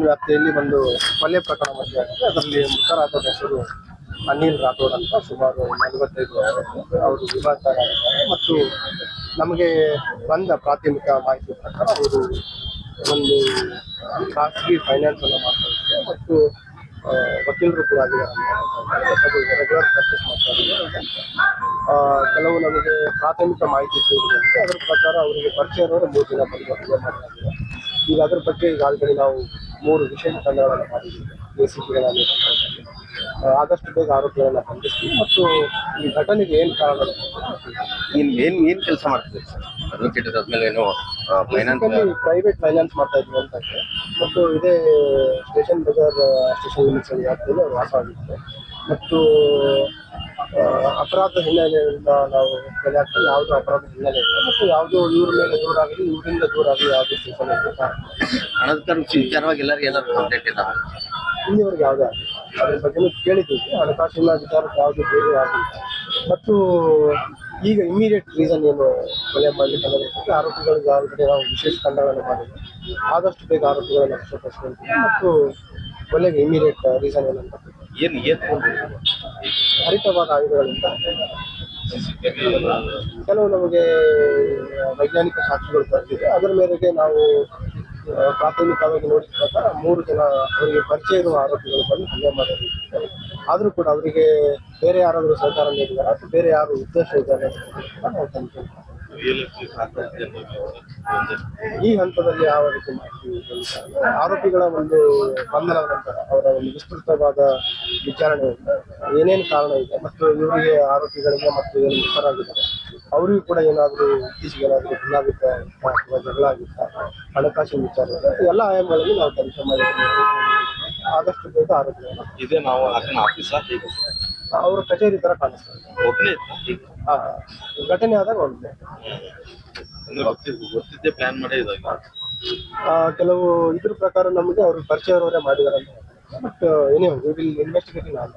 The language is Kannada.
ವ್ಯಾಪ್ತಿಯಲ್ಲಿ ಒಂದು ಕೊಲೆ ಪ್ರಕರಣ ವರದಿಯಾಗಿದೆ. ಅದರಲ್ಲಿ ಮೃತರಾದವರ ಹೆಸರು ಅನಿಲ್ ರಾಥೋಡ್ ಅಂತ, ಸುಮಾರು 45 ವರ್ಷ. ಅವರು ವಿವಾಹಿತರಾಗಿದ್ದಾರೆ ಮತ್ತು ನಮಗೆ ಬಂದ ಪ್ರಾಥಮಿಕ ಮಾಹಿತಿ ಪ್ರಕಾರ ಅವರು ಒಂದು ಖಾಸಗಿ ಫೈನಾನ್ಸ್ ಅನ್ನು ಮಾಡ್ತಾ ಇದ್ದಾರೆ ಮತ್ತು ವಕೀಲರು ಕೂಡ ಆಗಿದ್ದಾರೆ. ರೆಗ್ಯುಲರ್ ಪ್ರಾಕ್ಟೀಸ್ ಮಾಡ್ತಾ ಇದ್ದಾರೆ. ಕೆಲವು ನಮಗೆ ಪ್ರಾಥಮಿಕ ಮಾಹಿತಿ ತಿಳಿದಿದೆ. ಅದರ ಪ್ರಕಾರ ಅವರಿಗೆ ಪರಿಚಯ ಇರೋರು 3 ದಿನ ಬಂದು ಮಾಡಲಾಗಿದೆ. ಈಗ ಅದ್ರ ಬಗ್ಗೆ ಈಗಾಗಲೇ ನಾವು 3 ವಿಶೇಷ ತಂಡಗಳನ್ನು ಮಾಡಿದ್ದೀವಿ. ಎಸಿಪಿಗಳಾಗಿ ಆದಷ್ಟು ಬೇಗ ಆರೋಪಿಗಳನ್ನ ಬಂಧಿಸ್ತೀವಿ ಮತ್ತು ಈ ಘಟನೆಗೆ ಏನು ಕಾರಣ, ಏನ್ ಕೆಲಸ ಮಾಡ್ತಿದ್ದೀವಿ ಸರ್? ಅಡ್ವೊಕೇಟ್ ಆದ್ಮೇಲೆ ಏನೋ ಪ್ರೈವೇಟ್ ಫೈನಾನ್ಸ್ ಮಾಡ್ತಾ ಇದ್ವಿ ಅಂತ ಇದೆ. ಮತ್ತು ಇದೇ ಸ್ಟೇಷನ್ ಬಜಾರ್ ಸ್ಟೇಷನ್ ಲಿಮಿಟ್ಸ್ ವ್ಯಾಪ್ತಿಯಲ್ಲಿ ಅವರು ವಾಸವಾಗಿತ್ತು ಮತ್ತು ಅಪರಾಧ ಹಿನ್ನೆಲೆಯಿಂದ ನಾವು ಬೆಲೆ ಹಾಕ್ತೀವಿ. ಯಾವುದೋ ಅಪರಾಧ ಹಿನ್ನೆಲೆ ಇಲ್ಲ ಮತ್ತು ಯಾವುದೋ ಇವ್ರ ಮೇಲೆ ದೂರ ಆಗಲಿ, ಇವರಿಂದ ದೂರ ಆಗಲಿ ಯಾವುದೇ ಸ್ಟೇಷನ್ ಹಣದ ವಿಚಾರವಾಗಿ ಎಲ್ಲರಿಗೂ ಏನಾದ್ರು ಕಂಪ್ಲೇಂಟ್ ಇಲ್ಲ ಇಲ್ಲಿವರೆಗೆ ಯಾವುದೇ ಆಗಿಲ್ಲ. ಅದ್ರ ಬಗ್ಗೆ ಕೇಳಿದ್ದೀವಿ. ಹಣಕಾಸಿನ ವಿಚಾರಕ್ಕೆ ಯಾವುದೇ ಬೇರೆ ಆಗಿಲ್ಲ ಮತ್ತು ಈಗ ಇಮಿಡಿಯೇಟ್ ರೀಸನ್ ಏನು ಕೊಲೆ ಮಾಡಲಿಕ್ಕೆ ಅನ್ನೋದಕ್ಕೆ ಆರೋಪಿಗಳಿಗೆ ಆಲ್ರೆಡಿ ನಾವು ವಿಶೇಷ ತಂಡಗಳನ್ನು ಮಾಡಿದ್ವಿ. ಆದಷ್ಟು ಬೇಗ ಆರೋಪಿಗಳನ್ನು ವಶಪಡಿಸಿಕೊಳ್ತೀವಿ ಮತ್ತು ಕೊಲೆಗೆ ಇಮಿಡಿಯೇಟ್ ರೀಸನ್ ಏನಂತ ಹರಿತವಾದ ಆಯುಧಗಳಿಂದ ಕೆಲವು ನಮಗೆ ವೈಜ್ಞಾನಿಕ ಸಾಕ್ಷಿಗಳು ಬರ್ತಿದೆ. ಅದರ ಮೇರೆಗೆ ನಾವು ಪ್ರಾಥಮಿಕವಾಗಿ ನೋಡಿದ ಪ್ರಕಾರ 3 ಜನ ಅವರಿಗೆ ಪರಿಚಯ ಇರುವ ಆರೋಪಿಗಳು ಬಂದು ಹಲ್ಲೆ ಮಾಡೋದು. ಆದರೂ ಕೂಡ ಅವರಿಗೆ ಬೇರೆ ಯಾರಾದರೂ ಸಹಕಾರ ನೀಡಿದ್ದಾರೆ ಅಥವಾ ಬೇರೆ ಯಾರು ಉದ್ದೇಶ ಇದ್ದಾರೆ ನಾವು ತನಿಖೆ ಈ ಹಂತದಲ್ಲಿ ಯಾವ ರೀತಿ ಮಾಡ್ತೀವಿ. ಆರೋಪಿಗಳ ಒಂದು ಬಂಧನದ ನಂತರ ಅವರ ಒಂದು ವಿಸ್ತೃತವಾದ ವಿಚಾರಣೆ ಏನೇನು ಕಾರಣ ಇದೆ ಮತ್ತು ಇವರಿಗೆ ಆರೋಪಿಗಳಿಗೆ ಮತ್ತು ಏನು ಮುಖರಾಗಿದ್ದಾರೆ ಅವರಿಗೂ ಕೂಡ ಏನಾದರೂ ಇತ್ತೀಚೆಗೆ ಏನಾದರೂ ಭಿನ್ನಾಭಿಪ್ರಾಯ ಅಥವಾ ಜಗಳ ಆಗಿತ್ತ, ಹಣಕಾಸಿನ ವಿಚಾರ ಎಲ್ಲ ಆಯಾಮಗಳಲ್ಲಿ ನಾವು ತನಿಖೆ ಮಾಡಿದ್ದೀವಿ. ಆದಷ್ಟು ಬೇಗ ಆರೋಪಿಗಳು ಇದೆ. ನಾವು ಆಫೀಸ್ ಅವರ ಕಚೇರಿ ತರ ಕಾಣಿಸ್ತಾರೆ. ಘಟನೆ ಆದಾಗ ಒಳ್ಳೆ ಗೊತ್ತಿದ್ದೆ ಪ್ಲಾನ್ ಮಾಡಿ ಕೆಲವು ಇದ್ರ ಪ್ರಕಾರ ನಮಗೆ ಅವ್ರ ಪರಿಚಯ ಅವರೇ ಮಾಡಿದಾರೆ ಅಂತ. ಬಟ್ ಏನೇ ವಿಲ್ ಇನ್ವೆಸ್ಟಿಗೇಟಿಂಗ್ ಆಗ